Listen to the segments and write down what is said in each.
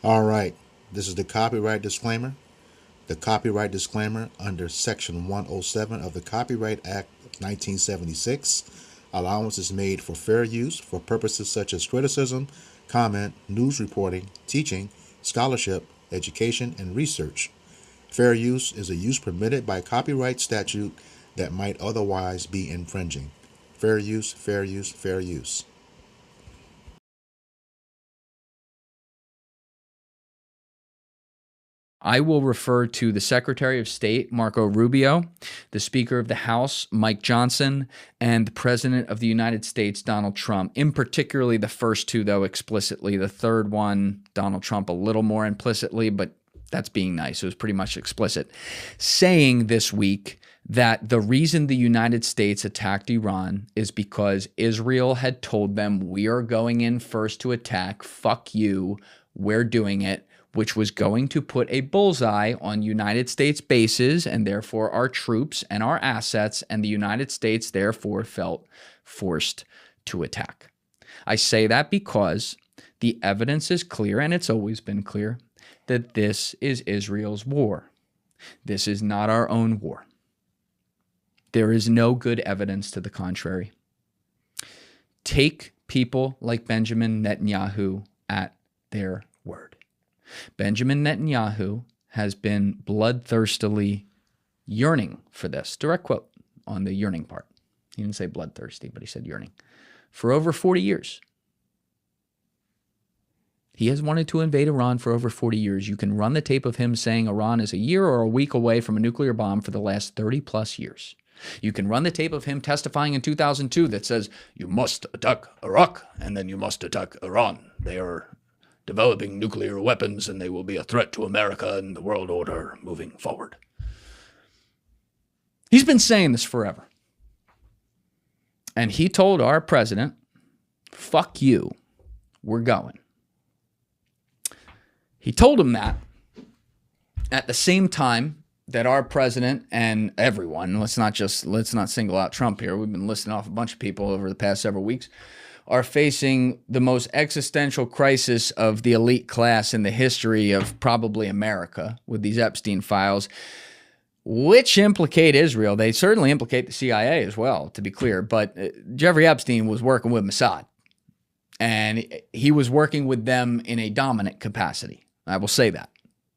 All right, this is the copyright disclaimer. The copyright disclaimer under Section 107 of the Copyright Act of 1976. Allowance is made for fair use for purposes such as criticism, comment, news reporting, teaching, scholarship, education, and research. Fair use is a use permitted by copyright statute that might otherwise be infringing. Fair use, fair use, fair use. I will refer to the Secretary of State, Marco Rubio, the Speaker of the House, Mike Johnson, and the President of the United States, Donald Trump. In particularly the first two, though, explicitly. The third one, Donald Trump, a little more implicitly, but that's being nice. It was pretty much explicit. Saying this week that the reason the United States attacked Iran is because Israel had told them, we are going in first to attack, fuck you, we're doing it, which was going to put a bullseye on United States bases and therefore our troops and our assets, and the United States therefore felt forced to attack. I say that because the evidence is clear, and it's always been clear, that this is Israel's war. This is not our own war. There is no good evidence to the contrary. Take people like Benjamin Netanyahu at their word. Benjamin Netanyahu has been bloodthirstily yearning for this. Direct quote on the yearning part. He didn't say bloodthirsty, but he said yearning. For over 40 years. He has wanted to invade Iran for over 40 years. You can run the tape of him saying Iran is a year or a week away from a nuclear bomb for the last 30 plus years. You can run the tape of him testifying in 2002 that says, you must attack Iraq and then you must attack Iran. They are developing nuclear weapons, and they will be a threat to America and the world order moving forward. He's been saying this forever. And he told our president, fuck you, we're going. He told him that at the same time that our president and everyone, let's not single out Trump here. We've been listing off a bunch of people over the past several weeks, are facing the most existential crisis of the elite class in the history of probably America with these Epstein files, which implicate Israel. They certainly implicate the CIA as well, to be clear. But Jeffrey Epstein was working with Mossad, and he was working with them in a dominant capacity. I will say that.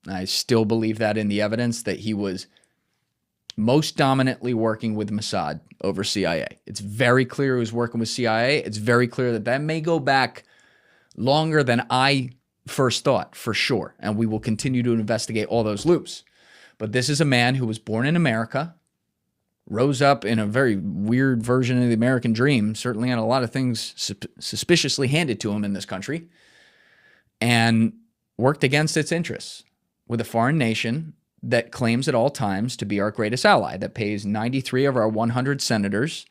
I still believe that in the evidence that he was most dominantly working with Mossad over CIA. It's very clear he was working with CIA. It's very clear that that may go back longer than I first thought, for sure. And we will continue to investigate all those loops. But this is a man who was born in America, rose up in a very weird version of the American dream, certainly had a lot of things suspiciously handed to him in this country, and worked against its interests with a foreign nation that claims at all times to be our greatest ally, that pays 93 of our 100 senators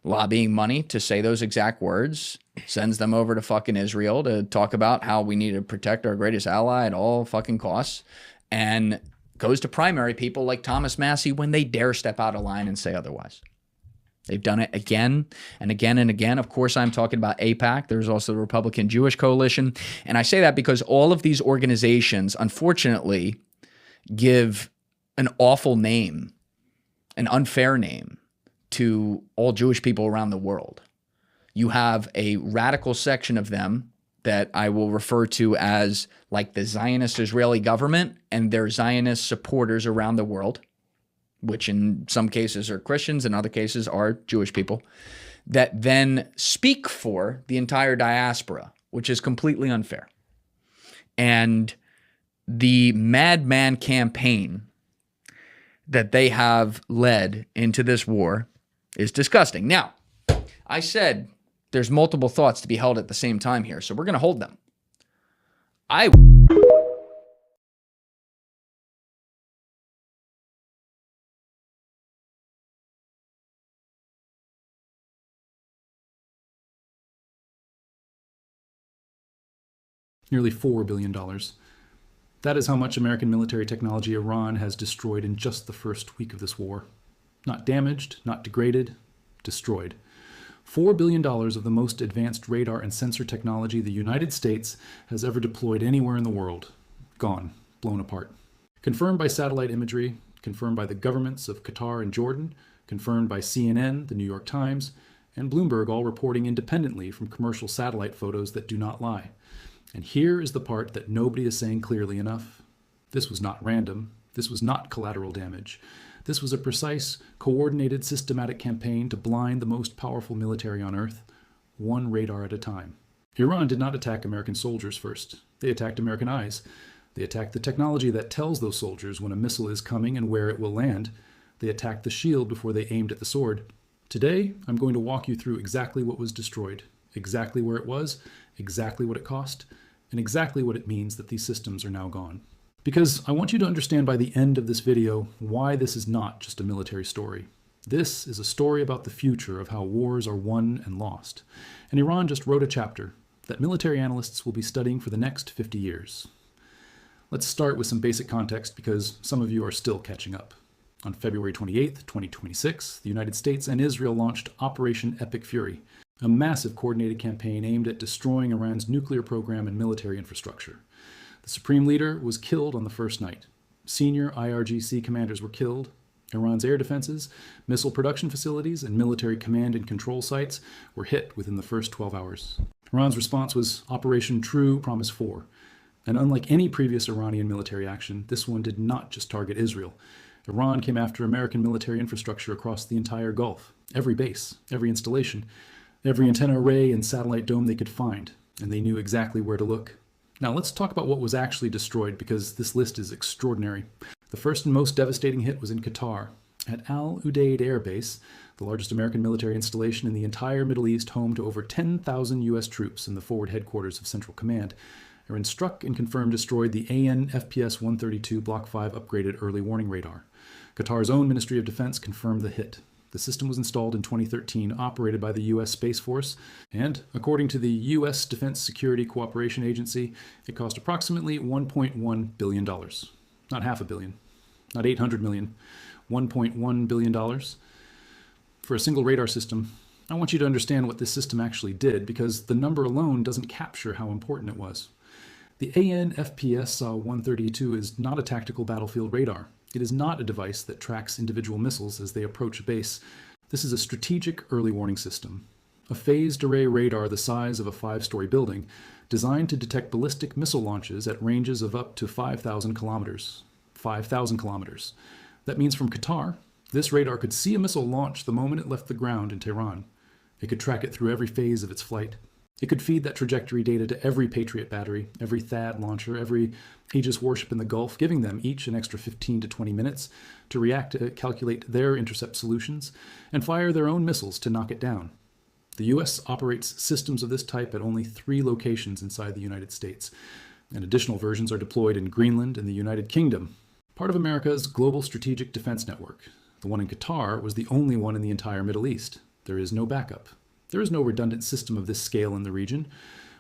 lobbying money to say those exact words, sends them over to fucking Israel to talk about how we need to protect our greatest ally at all fucking costs, and goes to primary people like Thomas Massie when they dare step out of line and say otherwise. They've done it again and again and again. Of course, I'm talking about AIPAC. There's also the Republican Jewish Coalition. And I say that because all of these organizations, unfortunately, give an awful name, an unfair name, to all Jewish people around the world. You have a radical section of them that I will refer to as like the Zionist Israeli government and their Zionist supporters around the world, which in some cases are Christians, in other cases are Jewish people, that then speak for the entire diaspora, which is completely unfair. And the madman campaign that they have led into this war is disgusting. Now, I said there's multiple thoughts to be held at the same time here, so we're going to hold them. Nearly $4 billion. That is how much American military technology Iran has destroyed in just the first week of this war. Not damaged, not degraded, destroyed. $4 billion of the most advanced radar and sensor technology the United States has ever deployed anywhere in the world. Gone, blown apart. Confirmed by satellite imagery, confirmed by the governments of Qatar and Jordan, confirmed by CNN, the New York Times, and Bloomberg, all reporting independently from commercial satellite photos that do not lie. And here is the part that nobody is saying clearly enough. This was not random. This was not collateral damage. This was a precise, coordinated, systematic campaign to blind the most powerful military on Earth, one radar at a time. Iran did not attack American soldiers first. They attacked American eyes. They attacked the technology that tells those soldiers when a missile is coming and where it will land. They attacked the shield before they aimed at the sword. Today, I'm going to walk you through exactly what was destroyed, exactly where it was, exactly what it cost, and exactly what it means that these systems are now gone. Because I want you to understand by the end of this video why this is not just a military story. This is a story about the future of how wars are won and lost. And Iran just wrote a chapter that military analysts will be studying for the next 50 years. Let's start with some basic context because some of you are still catching up. On February 28, 2026, the United States and Israel launched Operation Epic Fury, a massive coordinated campaign aimed at destroying Iran's nuclear program and military infrastructure. The supreme leader was killed on the first night. Senior IRGC commanders were killed. Iran's air defenses, missile production facilities, and military command and control sites were hit within the first 12 hours. Iran's response was Operation True Promise 4. And unlike any previous Iranian military action, this one did not just target Israel. Iran came after American military infrastructure across the entire Gulf, every base, every installation, every antenna array and satellite dome they could find, and they knew exactly where to look. Now let's talk about what was actually destroyed because this list is extraordinary. The first and most devastating hit was in Qatar, at Al Udeid Air Base, the largest American military installation in the entire Middle East, home to over 10,000 U.S. troops and the forward headquarters of Central Command. Iran struck and confirmed destroyed the AN/FPS-132 Block 5 upgraded early warning radar. Qatar's own Ministry of Defense confirmed the hit. The system was installed in 2013, operated by the U.S. Space Force, and according to the U.S. Defense Security Cooperation Agency, it cost approximately $1.1 billion. Not half a billion, not 800 million, $1.1 billion. For a single radar system, I want you to understand what this system actually did, because the number alone doesn't capture how important it was. The AN/FPS-132 is not a tactical battlefield radar. It is not a device that tracks individual missiles as they approach a base. This is a strategic early warning system, a phased array radar the size of a 5-story building, designed to detect ballistic missile launches at ranges of up to 5,000 kilometers. 5,000 kilometers. That means from Qatar, this radar could see a missile launch the moment it left the ground in Tehran. It could track it through every phase of its flight. It could feed that trajectory data to every Patriot battery, every THAAD launcher, every Aegis warship in the Gulf, giving them each an extra 15 to 20 minutes to react to calculate their intercept solutions and fire their own missiles to knock it down. The U.S. operates systems of this type at only 3 locations inside the United States, and additional versions are deployed in Greenland and the United Kingdom, part of America's global strategic defense network. The one in Qatar was the only one in the entire Middle East. There is no backup. There is no redundant system of this scale in the region.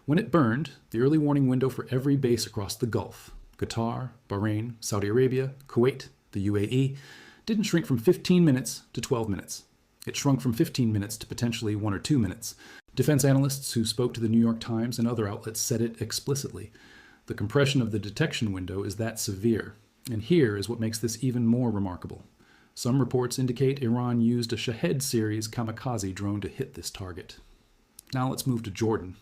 When it burned, the early warning window for every base across the Gulf, Qatar, Bahrain, Saudi Arabia, Kuwait, the UAE, didn't shrink from 15 minutes to 12 minutes. It shrunk from 15 minutes to potentially 1 or 2 minutes. Defense analysts who spoke to the New York Times and other outlets said it explicitly. The compression of the detection window is that severe. And here is what makes this even more remarkable. Some reports indicate Iran used a Shahed series kamikaze drone to hit this target. Now let's move to Jordan.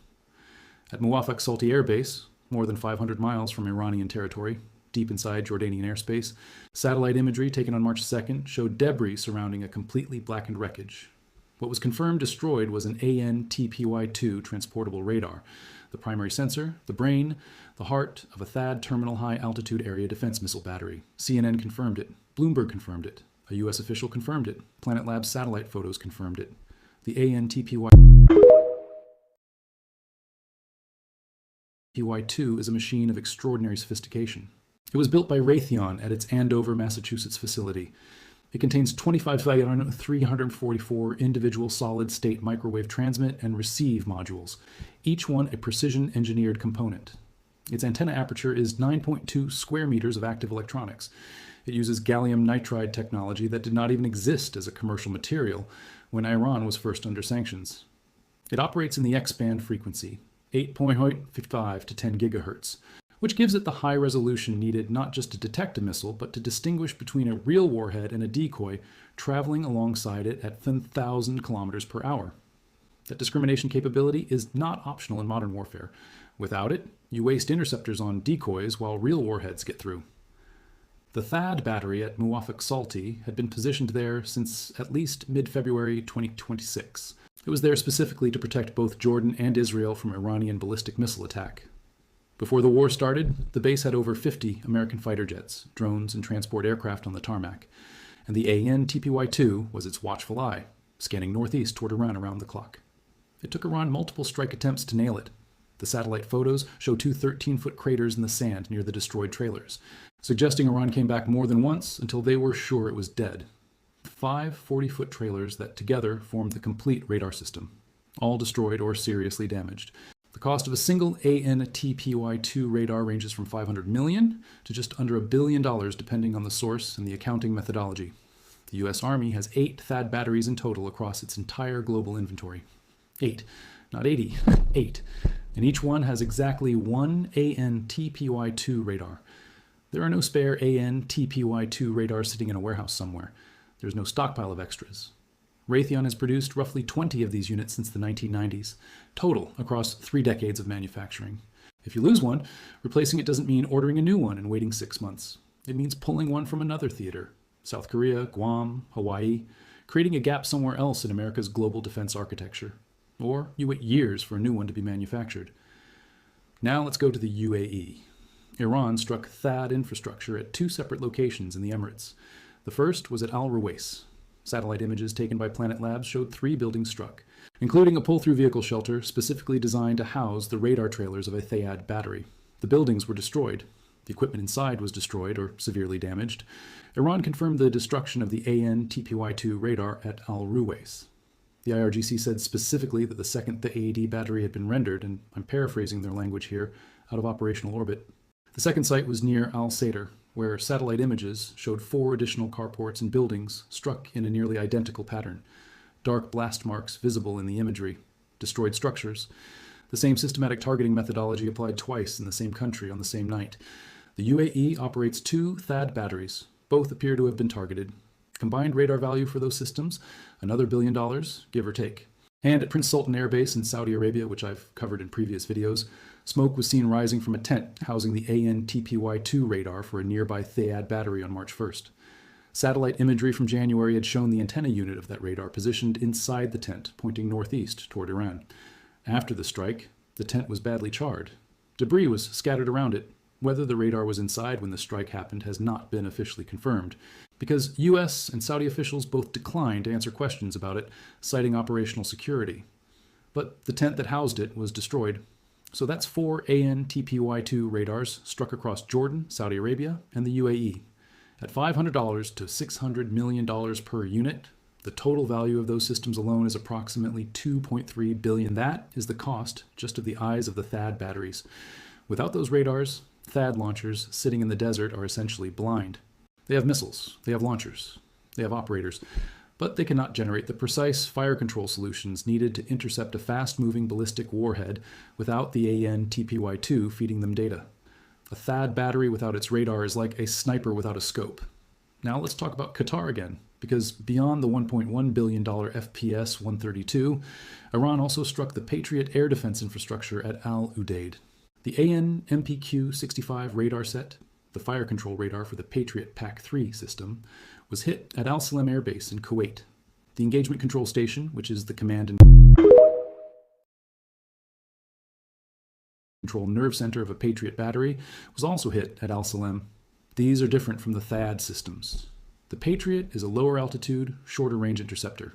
At Muwafaq Salti Air Base, more than 500 miles from Iranian territory, deep inside Jordanian airspace, satellite imagery taken on March 2nd showed debris surrounding a completely blackened wreckage. What was confirmed destroyed was an AN/TPY-2 transportable radar, the primary sensor, the brain, the heart of a THAAD terminal high-altitude area defense missile battery. CNN confirmed it. Bloomberg confirmed it. A U.S. official confirmed it. Planet Labs satellite photos confirmed it. The AN/TPY-2 is a machine of extraordinary sophistication. It was built by Raytheon at its Andover, Massachusetts facility. It contains 344 individual solid-state microwave transmit and receive modules, each one a precision-engineered component. Its antenna aperture is 9.2 square meters of active electronics. It uses gallium nitride technology that did not even exist as a commercial material when Iran was first under sanctions. It operates in the X-band frequency, 8.55 to 10 gigahertz, which gives it the high resolution needed not just to detect a missile, but to distinguish between a real warhead and a decoy traveling alongside it at 10,000 kilometers per hour. That discrimination capability is not optional in modern warfare. Without it, you waste interceptors on decoys while real warheads get through. The THAAD battery at Muwafaq Salti had been positioned there since at least mid-February 2026. It was there specifically to protect both Jordan and Israel from Iranian ballistic missile attack. Before the war started, the base had over 50 American fighter jets, drones, and transport aircraft on the tarmac, and the AN/TPY-2 was its watchful eye, scanning northeast toward Iran around the clock. It took Iran multiple strike attempts to nail it. The satellite photos show two 13-foot craters in the sand near the destroyed trailers, suggesting Iran came back more than once until they were sure it was dead. 5 40-foot trailers that together formed the complete radar system, all destroyed or seriously damaged. The cost of a single AN/TPY-2 radar ranges from $500 million to just under $1 billion, depending on the source and the accounting methodology. The U.S. Army has 8 THAAD batteries in total across its entire global inventory. 8, not 80, 8. And each one has exactly one AN/TPY-2 radar. There are no spare AN/TPY-2 radars sitting in a warehouse somewhere. There's no stockpile of extras. Raytheon has produced roughly 20 of these units since the 1990s, total across 3 decades of manufacturing. If you lose one, replacing it doesn't mean ordering a new one and waiting 6 months. It means pulling one from another theater, South Korea, Guam, Hawaii, creating a gap somewhere else in America's global defense architecture. Or you wait years for a new one to be manufactured. Now let's go to the UAE. Iran struck THAAD infrastructure at 2 separate locations in the Emirates. The first was at Al Ruwais. Satellite images taken by Planet Labs showed 3 buildings struck, including a pull-through vehicle shelter specifically designed to house the radar trailers of a THAAD battery. The buildings were destroyed. The equipment inside was destroyed or severely damaged. Iran confirmed the destruction of the AN/TPY-2 radar at Al Ruwais. The IRGC said specifically that the second THAAD battery had been rendered, and I'm paraphrasing their language here, out of operational orbit. The second site was near Al Sadr, where satellite images showed 4 additional carports and buildings struck in a nearly identical pattern. Dark blast marks visible in the imagery. Destroyed structures. The same systematic targeting methodology applied twice in the same country on the same night. The UAE operates 2 THAAD batteries. Both appear to have been targeted. Combined radar value for those systems, another $1 billion, give or take. And at Prince Sultan Air Base in Saudi Arabia, which I've covered in previous videos, smoke was seen rising from a tent housing the AN/TPY-2 radar for a nearby THAAD battery on March 1st. Satellite imagery from January had shown the antenna unit of that radar positioned inside the tent, pointing northeast toward Iran. After the strike, the tent was badly charred. Debris was scattered around it. Whether the radar was inside when the strike happened has not been officially confirmed, because U.S. and Saudi officials both declined to answer questions about it, citing operational security. But the tent that housed it was destroyed. So that's 4 AN/TPY-2 radars struck across Jordan, Saudi Arabia, and the UAE. At $500 to $600 million per unit, the total value of those systems alone is approximately $2.3 billion. That is the cost just of the eyes of the THAAD batteries. Without those radars, THAAD launchers sitting in the desert are essentially blind. They have missiles, they have launchers, they have operators, but they cannot generate the precise fire control solutions needed to intercept a fast-moving ballistic warhead without the AN/TPY-2 feeding them data. A THAAD battery without its radar is like a sniper without a scope. Now let's talk about Qatar again, because beyond the $1.1 billion FPS-132, Iran also struck the Patriot air defense infrastructure at Al Udeid. The AN/MPQ-65 radar set, the fire control radar for the Patriot PAC-3 system, was hit at Al Salem Air Base in Kuwait. The engagement control station, which is the command and control nerve center of a Patriot battery, was also hit at Al Salem. These are different from the THAAD systems. The Patriot is a lower altitude, shorter range interceptor.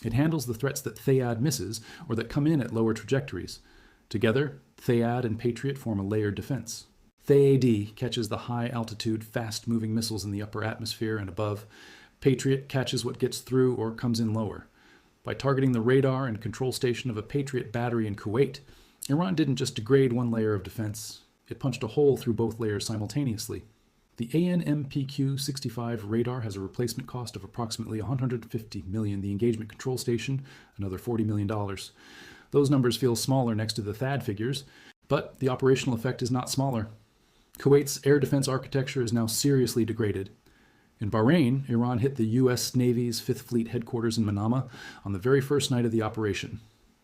It handles the threats that THAAD misses or that come in at lower trajectories. Together, THAAD and Patriot form a layered defense. THAAD catches the high-altitude, fast-moving missiles in the upper atmosphere and above. Patriot catches what gets through or comes in lower. By targeting the radar and control station of a Patriot battery in Kuwait, Iran didn't just degrade one layer of defense. It punched a hole through both layers simultaneously. The AN/MPQ-65 radar has a replacement cost of approximately $150 million. The engagement control station, another $40 million. Those numbers feel smaller next to the THAAD figures, but the operational effect is not smaller. Kuwait's air defense architecture is now seriously degraded. In Bahrain, Iran hit the U.S. Navy's Fifth Fleet headquarters in Manama on the very first night of the operation.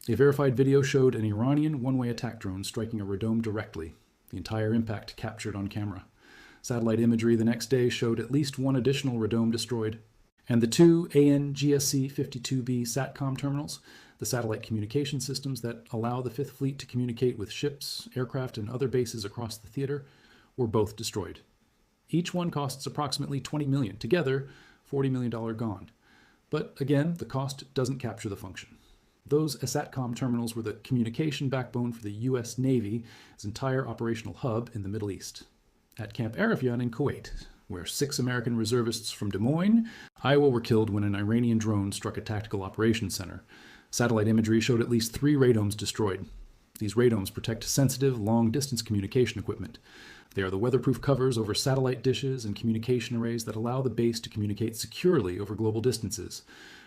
A verified video showed an Iranian one-way attack drone striking a radome directly, the entire impact captured on camera. Satellite imagery the next day showed at least one additional radome destroyed. And the two AN/GSC-52B SATCOM terminals, the satellite communication systems that allow the Fifth Fleet to communicate with ships, aircraft, and other bases across the theater, were both destroyed. Each one costs approximately $20 million. Together, $40 million gone. But again, the cost doesn't capture the function. Those SATCOM terminals were the communication backbone for the U.S. Navy's entire operational hub in the Middle East. At Camp Arifjan in Kuwait, where 6 American reservists from Des Moines, Iowa were killed when an Iranian drone struck a tactical operations center. Satellite imagery showed at least 3 radomes destroyed. These radomes protect sensitive, long-distance communication equipment. They are the weatherproof covers over satellite dishes and communication arrays that allow the base to communicate securely over global distances.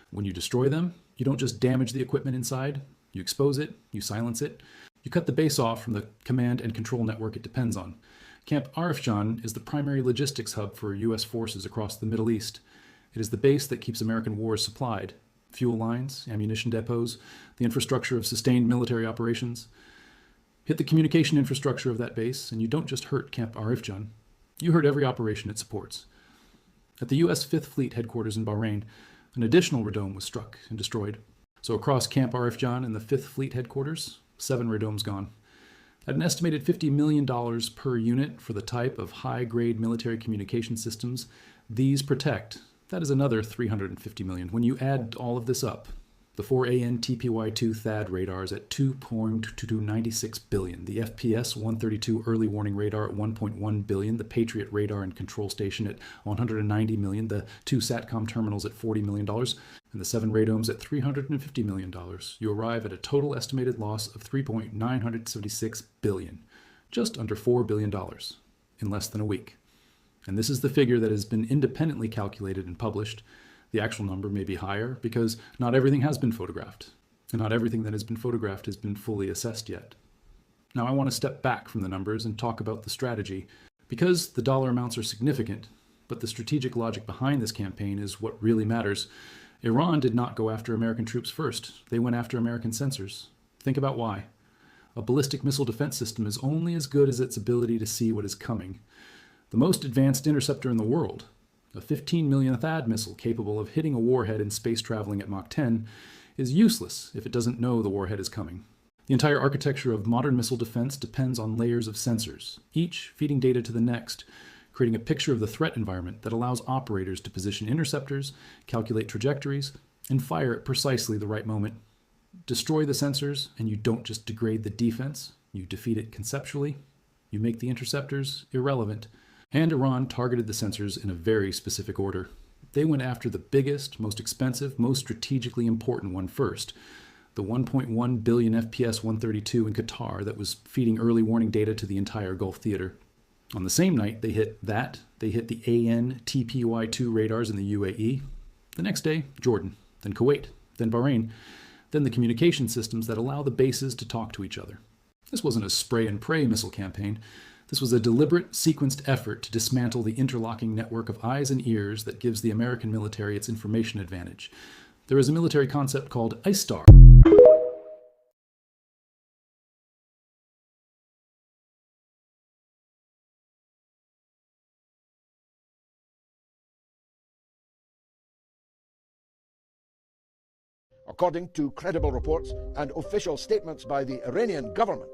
When you destroy them, you don't just damage the equipment inside, you expose it, you silence it, you cut the base off from the command and control network it depends on. Camp Arifjan is the primary logistics hub for U.S. forces across the Middle East. It is the base that keeps American wars supplied. Fuel lines, ammunition depots, the infrastructure of sustained military operations. Hit the communication infrastructure of that base, and you don't just hurt Camp Arifjan. You hurt every operation it supports. At the U.S. Fifth Fleet headquarters in Bahrain, an additional radome was struck and destroyed. So across Camp Arifjan and the Fifth Fleet headquarters, 7 radomes gone. At an estimated $50 million per unit for the type of high-grade military communication systems these protect, that is another $350 million. When you add all of this up, the 4 AN/TPY-2 THAAD radars at $2.296 billion, the FPS-132 early warning radar at $1.1 billion, the Patriot radar and control station at $190 million, the 2 SATCOM terminals at $40 million, and the 7 radomes at $350 million, you arrive at a total estimated loss of $3.976 billion, just under $4 billion, in less than a week. And this is the figure that has been independently calculated and published. The actual number may be higher because not everything has been photographed, and not everything that has been photographed has been fully assessed yet. Now I want to step back from the numbers and talk about the strategy, because the dollar amounts are significant, but the strategic logic behind this campaign is what really matters. Iran did not go after American troops first. They went after American sensors. Think about why. A ballistic missile defense system is only as good as its ability to see what is coming. The most advanced interceptor in the world, a 15 million THAAD missile capable of hitting a warhead in space traveling at Mach 10, is useless if it doesn't know the warhead is coming. The entire architecture of modern missile defense depends on layers of sensors, each feeding data to the next, creating a picture of the threat environment that allows operators to position interceptors, calculate trajectories, and fire at precisely the right moment. Destroy the sensors, and you don't just degrade the defense, you defeat it conceptually, you make the interceptors irrelevant. And Iran targeted the sensors in a very specific order. They went after the biggest, most expensive, most strategically important one first, the 1.1 billion FPS-132 in Qatar that was feeding early warning data to the entire Gulf theater. On the same night, they hit that. They hit the AN/TPY-2 radars in the UAE. The next day, Jordan, then Kuwait, then Bahrain, then the communication systems that allow the bases to talk to each other. This wasn't a spray-and-pray missile campaign. This was a deliberate, sequenced effort to dismantle the interlocking network of eyes and ears that gives the American military its information advantage. There is a military concept called ISTAR. According to credible reports and official statements by the Iranian government,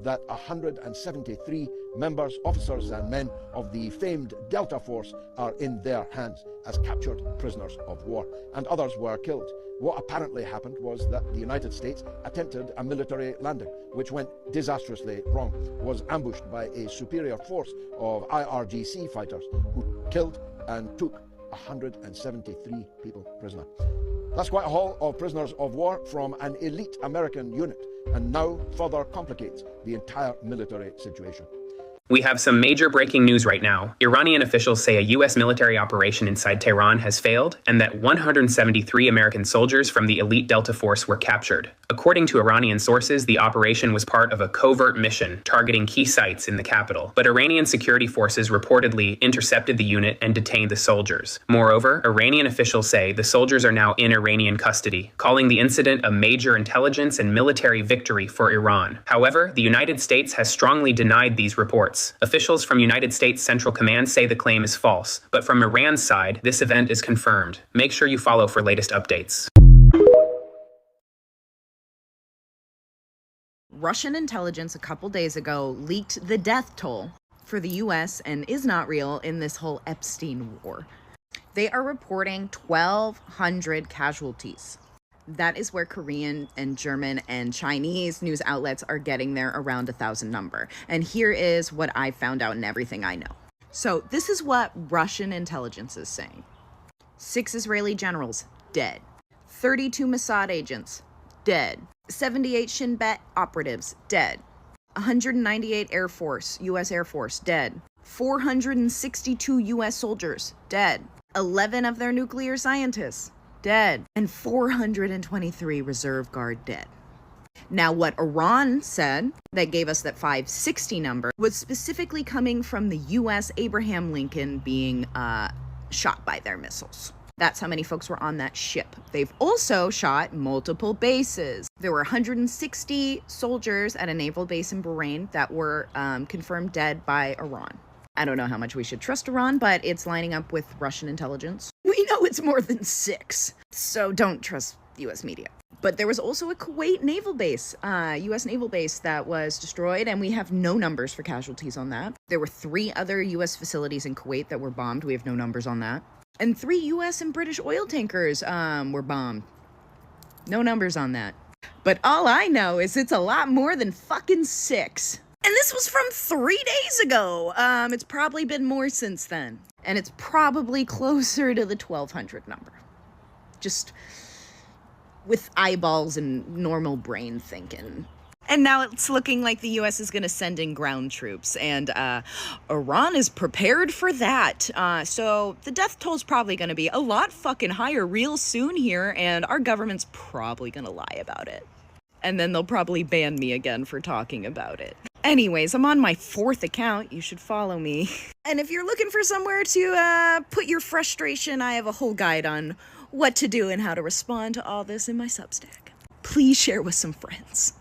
that 173 members, officers and men of the famed Delta Force are in their hands as captured prisoners of war, and others were killed. What apparently happened was that the United States attempted a military landing, which went disastrously wrong, was ambushed by a superior force of IRGC fighters who killed and took 173 people prisoner. That's quite a haul of prisoners of war from an elite American unit, and now further complicates the entire military situation. We have some major breaking news right now. Iranian officials say a U.S. military operation inside Tehran has failed and that 173 American soldiers from the elite Delta Force were captured. According to Iranian sources, the operation was part of a covert mission targeting key sites in the capital, but Iranian security forces reportedly intercepted the unit and detained the soldiers. Moreover, Iranian officials say the soldiers are now in Iranian custody, calling the incident a major intelligence and military victory for Iran. However, the United States has strongly denied these reports. Officials from United States Central Command say the claim is false, but from Iran's side, this event is confirmed. Make sure you follow for latest updates. Russian intelligence a couple days ago leaked the death toll for the US and is not real in this whole Epstein war. They are reporting 1,200 casualties. That is where Korean and German and Chinese news outlets are getting their around 1,000 number. And here is what I found out and everything I know. So this is what Russian intelligence is saying. 6 Israeli generals, dead. 32 Mossad agents, dead. 78 Shin Bet operatives, dead. 198 U.S. Air Force, dead. 462 U.S. soldiers, dead. 11 of their nuclear scientists, dead, and 423 reserve guard dead. Now, what Iran said that gave us that 560 number was specifically coming from the U.S. Abraham Lincoln being shot by their missiles. That's how many folks were on that ship. They've also shot multiple bases. There were 160 soldiers at a naval base in Bahrain that were confirmed dead by Iran. I don't know how much we should trust Iran, but it's lining up with Russian intelligence. We know it's more than 6, so don't trust U.S. media. But there was also a Kuwait naval base, U.S. naval base that was destroyed, and we have no numbers for casualties on that. There were 3 other U.S. facilities in Kuwait that were bombed. We have no numbers on that. And 3 U.S. and British oil tankers were bombed. No numbers on that. But all I know is it's a lot more than fucking 6. And this was from 3 days ago. It's probably been more since then. And it's probably closer to the 1,200 number. Just with eyeballs and normal brain thinking. And now it's looking like the U.S. is going to send in ground troops. And Iran is prepared for that. So the death toll is probably going to be a lot fucking higher real soon here. And our government's probably going to lie about it. And then they'll probably ban me again for talking about it. Anyways, I'm on my 4th account. You should follow me. And if you're looking for somewhere to put your frustration, I have a whole guide on what to do and how to respond to all this in my Substack. Please share with some friends.